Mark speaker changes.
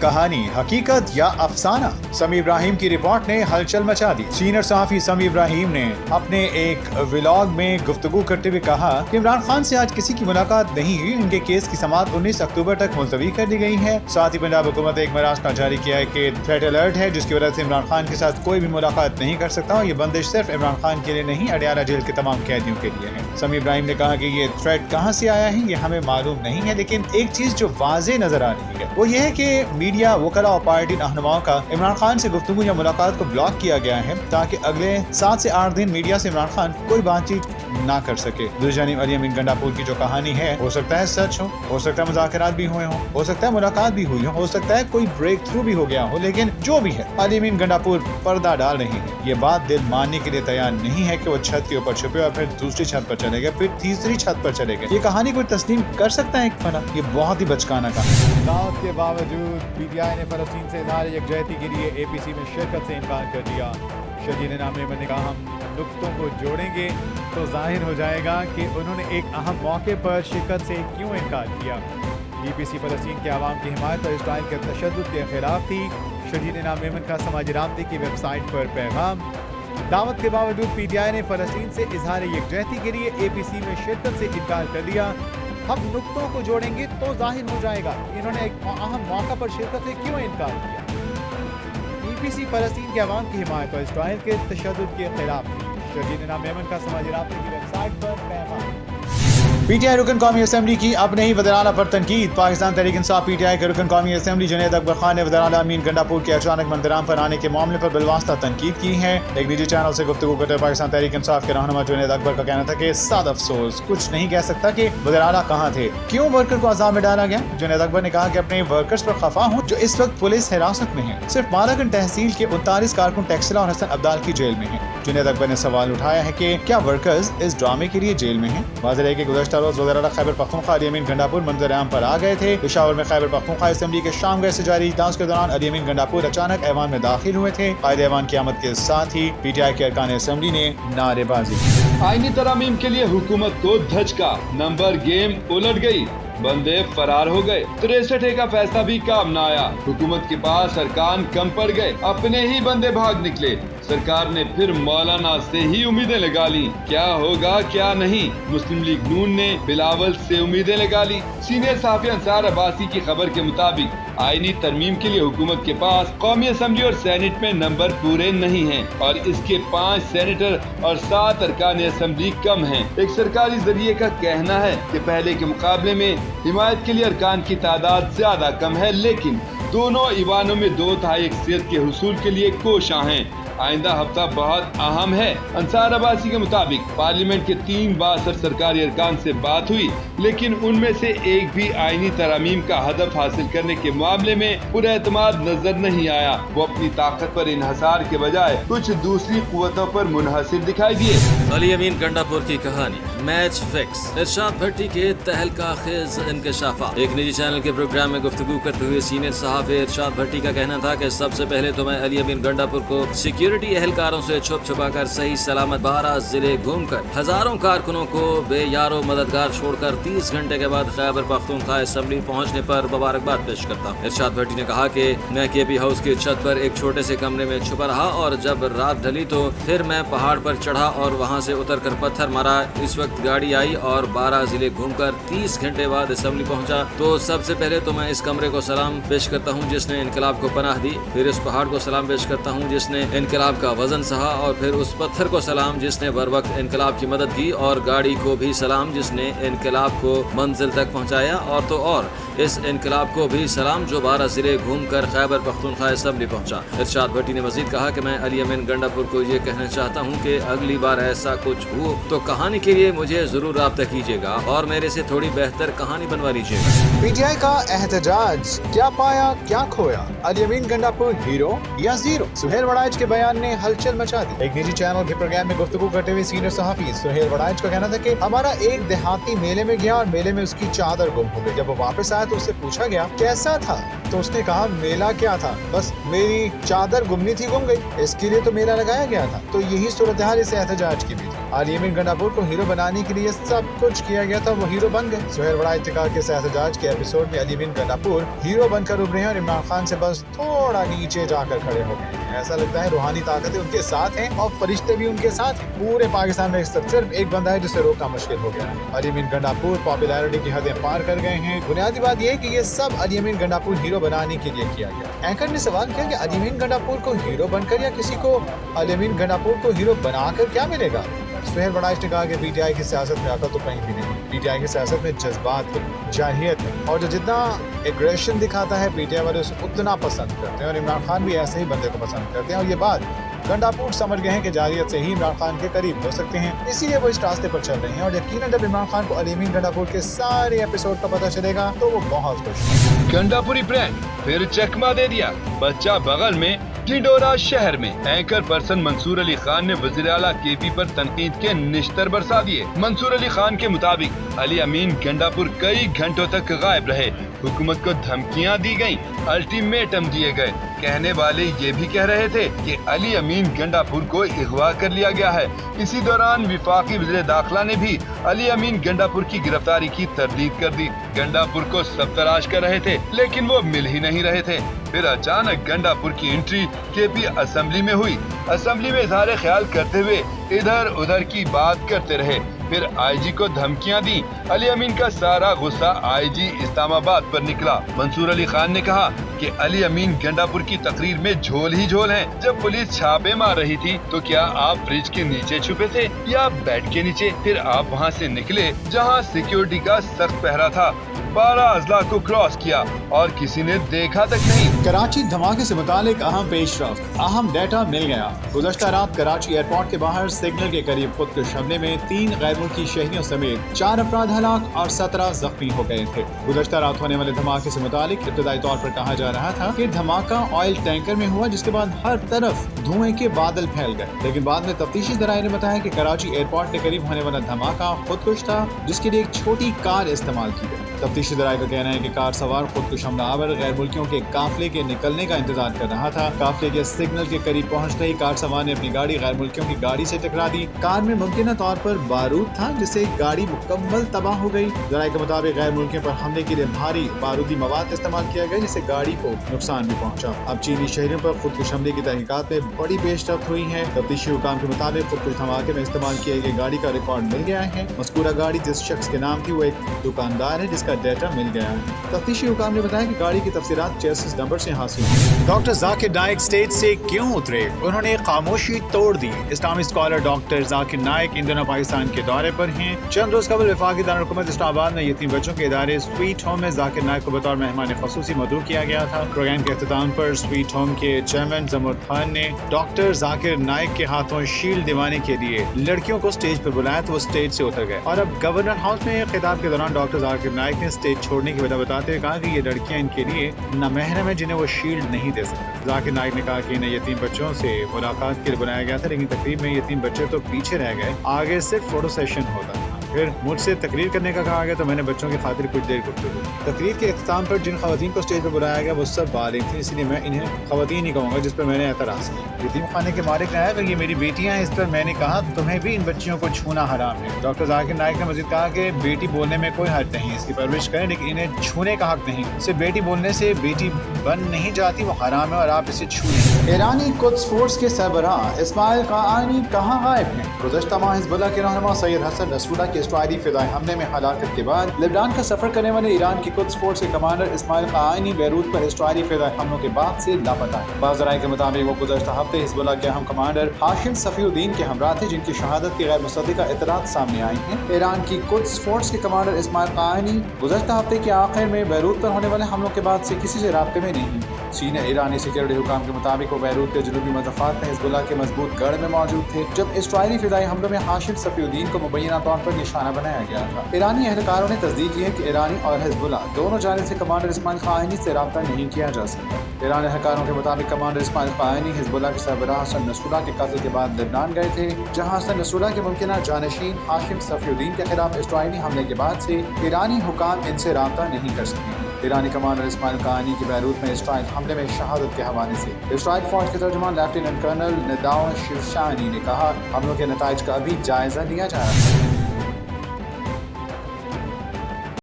Speaker 1: कहानी हकीकत या अफसाना? समी इब्राहिम की रिपोर्ट ने हलचल मचा दी। सीनियर सहाफी समी इब्राहिम ने अपने एक व्लॉग में गुफ्तगू करते हुए कहा कि इमरान खान से आज किसी की मुलाकात नहीं हुई। उनके केस की समाअत 19 अक्टूबर तक मुलतवी कर दी गई है। साथ ही पंजाब हुकूमत ने एक मरासना जारी किया है कि थ्रेट अलर्ट है, जिसकी वजह से इमरान खान के साथ कोई भी मुलाकात नहीं कर सकता। ये बंदिश सिर्फ इमरान खान के लिए नहीं, अडयाला जेल के तमाम कैदियों के लिए है। समी इब्राहिम ने कहा कि ये थ्रेट कहाँ से आया है ये हमें मालूम नहीं है, लेकिन एक चीज जो वाज़ेह नजर आ रही है वो ये है कि मीडिया, वकला और पार्टी रहनुमाओं का इमरान खान से गुफ्तगू या मुलाकात को ब्लॉक किया गया है ताकि अगले 7 से 8 दिन मीडिया से इमरान खान कोई बातचीत ना कर सके। दूसरी जानिब अली अमीन गंडापुर की जो कहानी है, हो सकता है सच हो सकता है मुज़ाकरात भी हुए हो सकता है मुलाकात भी हुई हो सकता है कोई ब्रेक थ्रू भी हो गया हो, लेकिन जो भी है अली अमीन गंडापुर पर्दा डाल रही है। ये बात दिल मानने के लिए तैयार नहीं है कि वो छत के ऊपर छुपे और फिर दूसरी छत पर चले गए, फिर तीसरी छत पर चले गए। ये कहानी कोई तस्लीम कर सकता है? एक फना ये बहुत ही बचकाना कहानी।
Speaker 2: दावत के बावजूद पीटीआई ने फलस्तीन से इज़हार यकजहती के लिए एपीसी में शिरकत से इनकार कर दिया। शजीन नामे ने कहा, हम नुक्तों को जोड़ेंगे तो जाहिर हो जाएगा कि उन्होंने एक अहम मौके पर शिरकत से क्यों इनकार किया। ईपीसी फलस्तीन के अवाम की हिमायत और इसराइल के तशद्दुद के खिलाफ थी। शजीन नामे का समाजी राब्ते की वेबसाइट पर पैगाम। दावत के बावजूद पीटीआई ने फलस्तीन से इज़हार यकजहती के लिए एपीसी में शिरकत से इनकार कर दिया। हम नुक्तों को जोड़ेंगे तो जाहिर हो जाएगा इन्होंने एक अहम मौका पर शिरकत से क्यों इनकार किया। ईपीसी फलस्तीन के अवाम की हिमायत और इसराइल के तशद्दुद के खिलाफ थी। शजीन नामेमन का समाजी राब्ते की वेबसाइट पर पैगाम।
Speaker 1: पीटीआई रुकन कौमी असेंबली की अपने ही वज़ीर आला पर तनकीद। पाकिस्तान तहरीक इंसाफ पीटीआई के रुकन कौमी असेंबली जुनैद अकबर खान ने वज़ीर आला अमीन गंडापुर के अचानक मंजराम पर आने के मामले पर बिलवास्ता तनकीद की है। एक निजी चैनल से गुफ्तगू करते हुए पाकिस्तान तहरीक इंसाफ के रहनुमा जुनैद अकबर का कहना था कि साद अफसोस कुछ नहीं कह सकता कि वज़ीर आला कहाँ थे, क्यों वर्कर को अज़ाब में डाला गया। जुनैद अकबर ने कहा कि अपने वर्कर्स पर खफा हूँ जो इस वक्त पुलिस हिरासत में है। सिर्फ मालागंज तहसील के 39 कारकुन टेक्सला और हसन अब्दाल की जेल में है। जुनैद अकबर ने सवाल उठाया है कि क्या वर्कर्स इस ड्रामे के लिए जेल में हैं। वाज़ेह है कि गुज़श्ता रोज वज़ीर आला खैबर पख्तूनख्वा अली अमीन गंडापुर मंजर-ए-आम पर आ गए थे। पेशावर में खैबर पख्तूनख्वा असेंबली के शामगढ़ से जारी इजलास के दौरान अली अमीन गंडापुर अचानक ऐवान में दाखिल हुए थे। कायदे ऐवान की आमद के साथ ही पीटीआई के अरकान असेंबली ने नारेबाजी की।
Speaker 3: आईनी तरमीम के लिए हुकूमत को धचका, नंबर गेम उलट गई, बंदे फरार हो गए। 63 का फैसला भी काम न आया। हुकूमत के पास अरकान कम पड़ गए, अपने ही बंदे भाग निकले। सरकार ने फिर मौलाना से ही उम्मीदें लगा ली। क्या होगा क्या नहीं, मुस्लिम लीग नून ने बिलावल से उम्मीदें लगा ली। सीनियर सहाफी अंसार अब्बासी की खबर के मुताबिक आईनी तरमीम के लिए हुकूमत के पास कौमी असेंबली और सेनेट में नंबर पूरे नहीं हैं और इसके 5 सेनेटर और 7 अरकान असेंबली कम हैं। एक सरकारी जरिए का कहना है कि पहले के मुकाबले में हिमायत के लिए अरकान की तादाद ज्यादा कम है, लेकिन दोनों ईवानों में 2/3 अक्सरियत के हुसूल के लिए कोशां हैं। आइंदा हफ्ता बहुत अहम है। अंसार अब्बासी के मुताबिक पार्लियामेंट के 3 बासर सरकारी अरकान से बात हुई, लेकिन उनमें से एक भी आईनी तरमीम का हदफ हासिल करने के मामले में पुरएतमाद नजर नहीं आया। वो अपनी ताकत पर इन्हसार के बजाय कुछ दूसरी कुव्वतों पर मुनहसिर दिखाई दिए।
Speaker 4: अली अमीन गंडापुर की कहानी मैच फिक्स। इरशाद भट्टी के तहलका खेज इंकशाफा। एक निजी चैनल के प्रोग्राम में गुफ्तगू करते हुए सीनियर सहाफी इरशाद भट्टी का कहना था कि सबसे पहले तो मैं अली अमीन गंडापुर को सिक्योरिटी एहलकारों से छुप छुपा कर सही सलामत 12 जिले घूमकर हजारों कारकुनों को बेयारो मददगार छोड़कर 30 घंटे के बाद खैबर पख्तूनख्वा असेंबली पहुंचने पर मुबारकबाद पेश करता हूं। इरशाद भट्टी ने कहा कि मैं केपी हाउस की छत पर एक छोटे से कमरे में छुपा रहा और जब रात ढली तो फिर मैं पहाड़ पर चढ़ा और वहां से उतरकर पत्थर मारा। इस वक्त गाड़ी आई और 12 जिले घूमकर 30 घंटे बाद असेंबली पहुंचा। तो सबसे पहले तो मैं इस कमरे को सलाम पेश करता हूं जिसने इनकलाब को पनाह दी, फिर इस पहाड़ को सलाम पेश करता हूं जिसने इनकलाब का वजन सहा, और फिर उस पत्थर को सलाम जिसने बर वक्त इनकलाब की मदद की, और गाड़ी को भी सलाम जिसने इनकलाब को मंजिल तक पहुंचाया, और तो और इस इनकलाब को भी सलाम जो 12 जिले घूमकर खैबर पख्तूनख्वा असेंबली पहुंचा। इरशाद भट्टी ने मजीद कहा कि मैं अली अमीन गंडापुर को ये कहना चाहता हूं कि अगली बार ऐसा कुछ हो तो कहानी के लिए मुझे जरूर राब्ता कीजिएगा और मेरे से थोड़ी बेहतर कहानी बनवा लीजिएगा।
Speaker 1: पीटीआई का एहतजाज, क्या पाया क्या खोया, अली अमीन गंडापुर हीरो या जीरो। सुहेल वड़ाइच के बयान ने हलचल मचा दी। एक निजी चैनल के प्रोग्राम में गुफ्तगू करते हुए सीनियर सहाफी सुहेल वड़ाइच का कहना था कि हमारा एक देहाती मेले में गया और मेले में उसकी चादर गुम हो गई। जब वो वापस आया तो उससे पूछा गया कैसा था, तो उसने कहा मेला क्या था, बस मेरी चादर गुमनी थी, गुम गई, इसके लिए तो मेला लगाया गया था। तो यही सूरत हाल इस एहतजाज की भी थी। अली अमीन गंडापुर को हीरो बनाने के लिए सब कुछ किया गया था, वो हीरो बन गए। सुहेल बड़ा इत्तेकार के एहतजाज के एपिसोड में अली अमीन गंडापुर हीरो बनकर उभरे हैं और इमरान खान से बस थोड़ा नीचे जाकर खड़े हो गए हैं। ऐसा लगता है रूहानी ताकतें उनके साथ हैं और फरिश्ते भी उनके साथ हैं। पूरे पाकिस्तान में सिर्फ एक बंदा है जिसे रोकना मुश्किल हो गया है। अली अमीन गंडापुर पॉपुलैरिटी की हदें पार कर गए हैं। बुनियादी बात यह है कि ये सब अली अमीन गंडापुर हीरो बनाने के लिए किया गया। एंकर ने सवाल किया कि अली अमीन गंडापुर को हीरो बनकर या किसी को अली अमीन गंडापुर को हीरो बनाकर क्या मिलेगा? सुहेल बड़ाइश ने कहा कि पीटीआई की सियासत में अकल तो कहीं भी नहीं। पीटीआई की सियासत में जज्बात है, जाहिलियत है, और जो जितना एग्रेशन दिखाता है पीटीआई वाले उसे उतना पसंद करते हैं और इमरान खान भी ऐसे ही बंदे को पसंद करते हैं। और ये बात गंडापुर समझ गए हैं कि जाहिलियत से ही इमरान खान के करीब हो सकते हैं, इसीलिए वो इस रास्ते पर चल रहे हैं। और यकीनन जब इमरान खान को अली अमीन गंडापुर के सारे एपिसोड का पता चलेगा तो वो बहुत खुश होंगे।
Speaker 3: गंडापुरी प्रैंक फिर चकमा दे दिया। बच्चा बगल में ढिंढोरा शहर में एंकर पर्सन मंसूर अली खान ने वज़ीर आला केपी पर तनकीद के निश्तर बरसा दिए। मंसूर अली खान के मुताबिक अली अमीन गंडापुर कई घंटों तक गायब रहे, हुकूमत को धमकियां दी गईं, अल्टीमेटम दिए गए। कहने वाले ये भी कह रहे थे कि अली अमीन गंडापुर को अगवा कर लिया गया है। इसी दौरान विफाकी वज़ीर दाखिला ने भी अली अमीन गंडापुर की गिरफ्तारी की तरदीद कर दी। गंडापुर को सब तलाश कर रहे थे लेकिन वो मिल ही नहीं रहे थे। फिर अचानक गंडापुर की एंट्री केपी असेंबली में हुई। असेंबली में इजहार ख्याल करते हुए इधर उधर की बात करते रहे। फिर आईजी को धमकियां दी। अली अमीन का सारा गुस्सा आईजी इस्लामाबाद पर निकला। मंसूर अली खान ने कहा कि अली अमीन गंडापुर की तकरीर में झोल ही झोल हैं। जब पुलिस छापे मार रही थी तो क्या आप फ्रिज के नीचे छुपे थे या बेड के नीचे? फिर आप वहां से निकले जहां सिक्योरिटी का सख्त पहरा था। 12 अजला को क्रॉस किया और किसी ने देखा तक नहीं।
Speaker 1: कराची धमाके से मुतालिक अहम पेशरफ्त, अहम डेटा मिल गया। गुज़श्ता रात कराची एयरपोर्ट के बाहर सिग्नल के करीब खुदकुश हमले में 3 गैर मुल्की शहरियों समेत 4 अफराद हलाक और 17 जख्मी हो गए थे। गुज़श्ता रात होने वाले धमाके से मुतालिक इब्तदाई तौर पर कहा जा रहा था कि धमाका ऑयल टैंकर में हुआ, जिसके बाद हर तरफ धुएं के बादल फैल गए। लेकिन बाद में तफ्तीशी ज़राए ने बताया कि कराची एयरपोर्ट के करीब होने वाला धमाका खुदकुश था, जिसके लिए एक छोटी कार इस्तेमाल की गई। तफ्तीशी ज़राए का कहना है कि कार सवार खुदकुश हमलावर गैर मुल्कियों के काफिले के निकलने का इंतजार कर रहा था। काफिले के सिग्नल के करीब पहुंचते ही कार सवार ने अपनी गाड़ी गैर मुल्कियों की गाड़ी से टकरा दी। कार में मुमकिन तौर पर बारूद था, जिससे गाड़ी मुकम्मल तबाह हो गई। ज़राए के मुताबिक गैर मुल्कियों पर हमले के लिए भारी बारूदी मवाद इस्तेमाल किया गया, जिससे गाड़ी को नुकसान भी पहुंचा। अब चीनी शहरियों पर खुदकुश हमले की तहकीकात में बड़ी पेशरफ्त हुई है। तफ्तीशी हुकाम के मुताबिक खुदकुश धमाके में इस्तेमाल किए गए गाड़ी का रिकॉर्ड मिल गया है। मज़कूरा गाड़ी जिस शख्स के नाम थी वो एक दुकानदार है, जिसका डेटा मिल गया है। तफ्तीशी हुकाम ने बताया कि गाड़ी की तफसीलात चेसिस नंबर से हासिल हुई। डॉक्टर जाकिर नाइक स्टेज से क्यों उतरे? उन्होंने खामोशी तोड़ दी। इस्लामी स्कॉलर डॉक्टर जाकिर नाइक इन दिनों पाकिस्तान के दौरे पर हैं। चंद रोज कबल वफाकी दारुल-हुकूमत इस्लामाबाद में यतीम बच्चों के इदारे स्वीट होम में जाकिर नाइक को बतौर मेहमान ख़ुसूसी मदऊ किया गया था। प्रोग्राम के अख्ताम पर स्वीट होम के चेयरमैन जमूर खान ने डॉक्टर जाकिर नाइक के हाथों शील्ड दिवाने के लिए लड़कियों को स्टेज पर बुलाया तो वो स्टेज से उतर गए। और अब गवर्नर हाउस में खिताब के दौरान डॉक्टर जाकिर नाइक ने स्टेज छोड़ने की वजह बताते हुए कहा कि ये लड़कियां इनके लिए नामहरम है, जिन्हें वो शील्ड नहीं दे सकते। जाकिर नाइक ने कहा कि इन्हें यतीम बच्चों से मुलाकात के लिए बुलाया गया था, लेकिन तकरीब में यतीम बच्चे तो पीछे रह गए, आगे सिर्फ फोटो सेशन होता था। फिर मुझसे तकरीर करने का कहा गया तो मैंने बच्चों की खातिर कुछ देर गुफ्तगू। तकरीर के इख्तिताम पर जिन खवातीन को स्टेज पर बुलाया गया वो सब बालिग थी, इसलिए मैं इन्हें खवातीन ही कहूँगा, जिस पर मैंने एतराज़ किया। यतीम खाने के मालिक ने कहा कि ये मेरी बेटियां हैं, इस पर मैंने कहा तुम्हें भी इन बच्चियों को छूना हराम है। डॉक्टर जाकिर नाइक ने मजीद कहा कि बेटी बोलने में कोई हद नहीं, इसकी परवरिश करें, लेकिन इन्हें छूने का हक नहीं। सिर्फ बेटी बोलने से बेटी बन नहीं जाती, वो हराम है और आप इसे छू लें। ईरानी कुद्स फोर्स के सरबराह इस्माइल काआनी कहाँ गायब हैं? गुज़श्ता माह हिज़्बुल्लाह के रहनुमा सैयद हसन नसरुल्लाह के इस्राईली फ़िदाई हमले में हलाकत के बाद लेबनान का सफर करने वाले ईरान की कुद्स फोर्स के कमांडर इस्माइल काआनी बैरूत पर इस्राईली फ़िदाई हमलों के बाद से लापता है। बाज़ ज़राए के मुताबिक वो गुज़श्ता हफ्ते हिज़्बुल्लाह के अहम कमांडर हाशिम सफ़ीउद्दीन के हमरा थे, जिनकी शहादत की गैर मुसद्दिक़ा इतलात सामने आई हैं। ईरान की कुद्स फोर्स के कमांडर इस्माइल काआनी गुज़श्ता हफ्ते के आखिर में बैरूत पर होने वाले हमलों के बाद से किसी से राब्ते में नहीं। सीनियर ईरानी सिक्योरिटी हुकाम के मुताबिक वो बैरूत के जनूबी मज़ाफ़ात में हिज़्बुल्लाह के मजबूत गढ़ में मौजूद थे, जब इस्राईली फ़िदाई हमलों में हाशिम सफ़ीउद्दीन को मुबैना तौर पर निशाना बनाया गया था। ईरानी अहलकारों ने तस्दीक की है कि ईरानी और हिज़्बुल्लाह दोनों जानिब से कमांडर इस्माइल काआनी से राब्ता नहीं किया जा सकता। ईरानी अहलकारों के मुताबिक कमांडर इस्माइल काआनी हिज़्बुल्लाह के सरबराह हसन नसरुल्लाह के कत्ल के बाद लेबनान गए थे, जहाँ हसन नसरुल्लाह के मुमकिना जानशीन हाशिम सफ़ीउद्दीन के खिलाफ इस्राईली हमले के बाद से ईरानी हुकाम इनसे राब्ता नहीं कर सके। ایرانی کمانڈر اسماعیل قانی کی بیروت میں اسرائیل حملے میں شہادت کے حوالے سے اسرائیل فوج کے ترجمان لیفٹیننٹ کرنل نداو شفشانی نے کہا حملوں کے نتائج کا ابھی جائزہ لیا جا رہا ہے۔